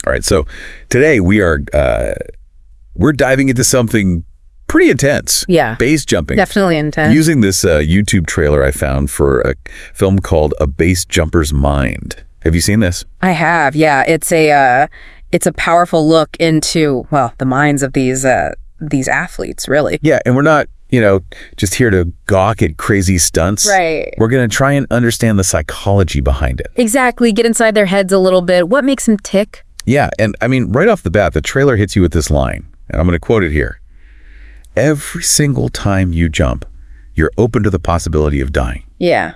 All right, so today we're diving into something pretty intense. Yeah. Base jumping. Definitely intense. Using this YouTube trailer I found for a film called A Base Jumper's Mind. Have you seen this? I have, yeah. It's a powerful look into, well, the minds of these athletes, really. Yeah, and we're not, just here to gawk at crazy stunts. Right. We're going to try and understand the psychology behind it. Exactly. Get inside their heads a little bit. What makes them tick? Yeah, and I mean, right off the bat, the trailer hits you with this line, and I'm going to quote it here. Every single time you jump, you're open to the possibility of dying. Yeah.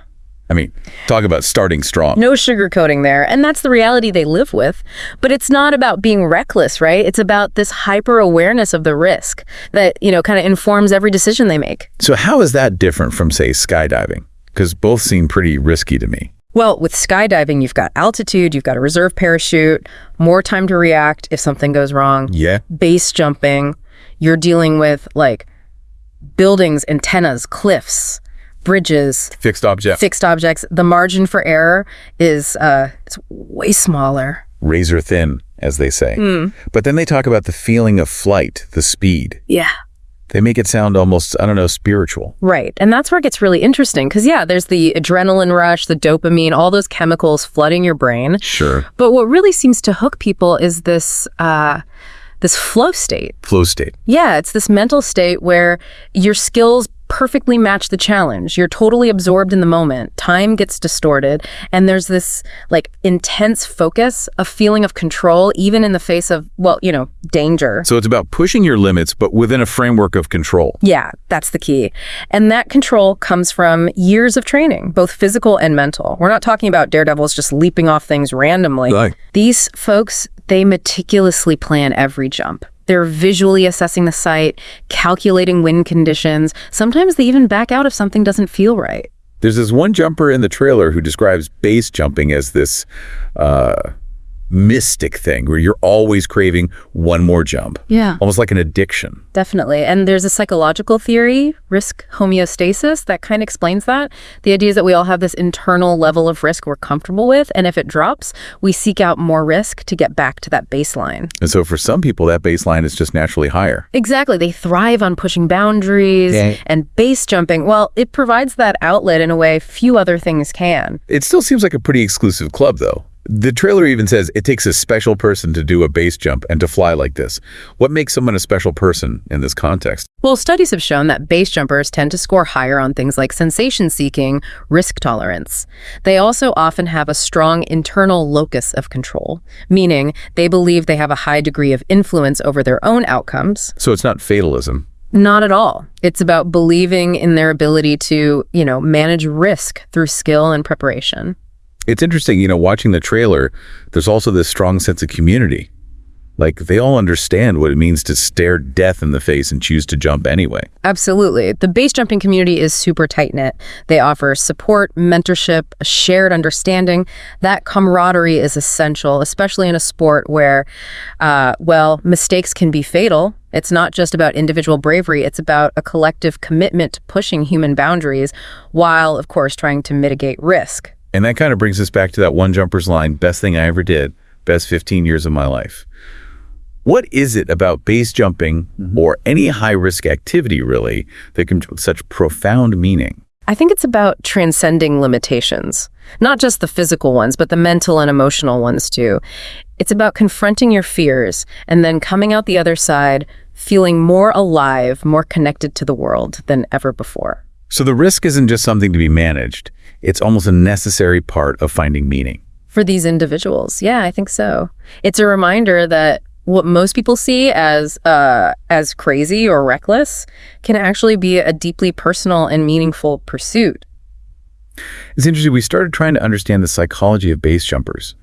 I mean, talk about starting strong. No sugarcoating there. And that's the reality they live with. But it's not about being reckless, right? It's about this hyper-awareness of the risk that, kind of informs every decision they make. So how is that different from, say, skydiving? Because both seem pretty risky to me. Well, with skydiving, you've got altitude, you've got a reserve parachute, more time to react if something goes wrong. Yeah. Base jumping, you're dealing with, buildings, antennas, cliffs, bridges, fixed objects. The margin for error is it's way smaller. Razor thin, as they say. But then they talk about the feeling of flight, the speed. Yeah. They make it sound almost, spiritual. Right. And that's where it gets really interesting because, there's the adrenaline rush, the dopamine, all those chemicals flooding your brain. Sure. But what really seems to hook people is this flow state. Flow state. Yeah, it's this mental state where your skills perfectly match the challenge. You're totally absorbed in the moment. Time gets distorted. And there's this intense focus, a feeling of control, even in the face of, danger. So it's about pushing your limits, but within a framework of control. Yeah, that's the key. And that control comes from years of training, both physical and mental. We're not talking about daredevils just leaping off things randomly. Right. These folks, they meticulously plan every jump. They're visually assessing the site, calculating wind conditions. Sometimes they even back out if something doesn't feel right. There's this one jumper in the trailer who describes base jumping as this mystic thing where you're always craving one more jump. Yeah. Almost like an addiction. Definitely. And there's a psychological theory, risk homeostasis, that kind of explains that. The idea is that we all have this internal level of risk we're comfortable with, and if it drops, we seek out more risk to get back to that baseline. And so for some people, that baseline is just naturally higher. Exactly. They thrive on pushing boundaries and base jumping. Well, it provides that outlet in a way few other things can. It still seems like a pretty exclusive club, though. The trailer even says it takes a special person to do a base jump and to fly like this. What makes someone a special person in this context? Well, studies have shown that base jumpers tend to score higher on things like sensation-seeking, risk tolerance. They also often have a strong internal locus of control, meaning they believe they have a high degree of influence over their own outcomes. So it's not fatalism. Not at all. It's about believing in their ability to, manage risk through skill and preparation. It's interesting, watching the trailer, there's also this strong sense of community. They all understand what it means to stare death in the face and choose to jump anyway. Absolutely. The base jumping community is super tight-knit. They offer support, mentorship, a shared understanding. That camaraderie is essential, especially in a sport where, mistakes can be fatal. It's not just about individual bravery. It's about a collective commitment to pushing human boundaries while, of course, trying to mitigate risk. And that kind of brings us back to that one jumper's line, best thing I ever did, best 15 years of my life. What is it about base jumping or any high-risk activity, really, that can have such profound meaning? I think it's about transcending limitations, not just the physical ones, but the mental and emotional ones, too. It's about confronting your fears and then coming out the other side feeling more alive, more connected to the world than ever before. So the risk isn't just something to be managed. It's almost a necessary part of finding meaning. For these individuals, yeah, I think so. It's a reminder that what most people see as crazy or reckless can actually be a deeply personal and meaningful pursuit. It's interesting. We started trying to understand the psychology of base jumpers,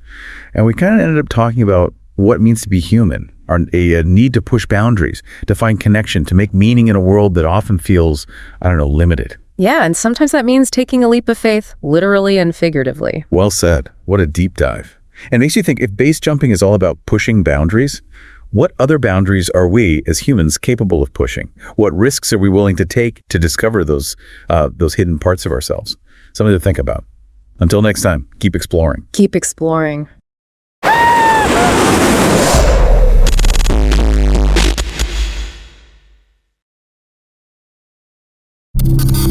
and we kind of ended up talking about what it means to be human, a need to push boundaries, to find connection, to make meaning in a world that often feels, limited. Yeah, and sometimes that means taking a leap of faith, literally and figuratively. Well said. What a deep dive. And it makes you think, if base jumping is all about pushing boundaries, what other boundaries are we as humans capable of pushing? What risks are we willing to take to discover those hidden parts of ourselves? Something to think about. Until next time, keep exploring. Keep exploring. you.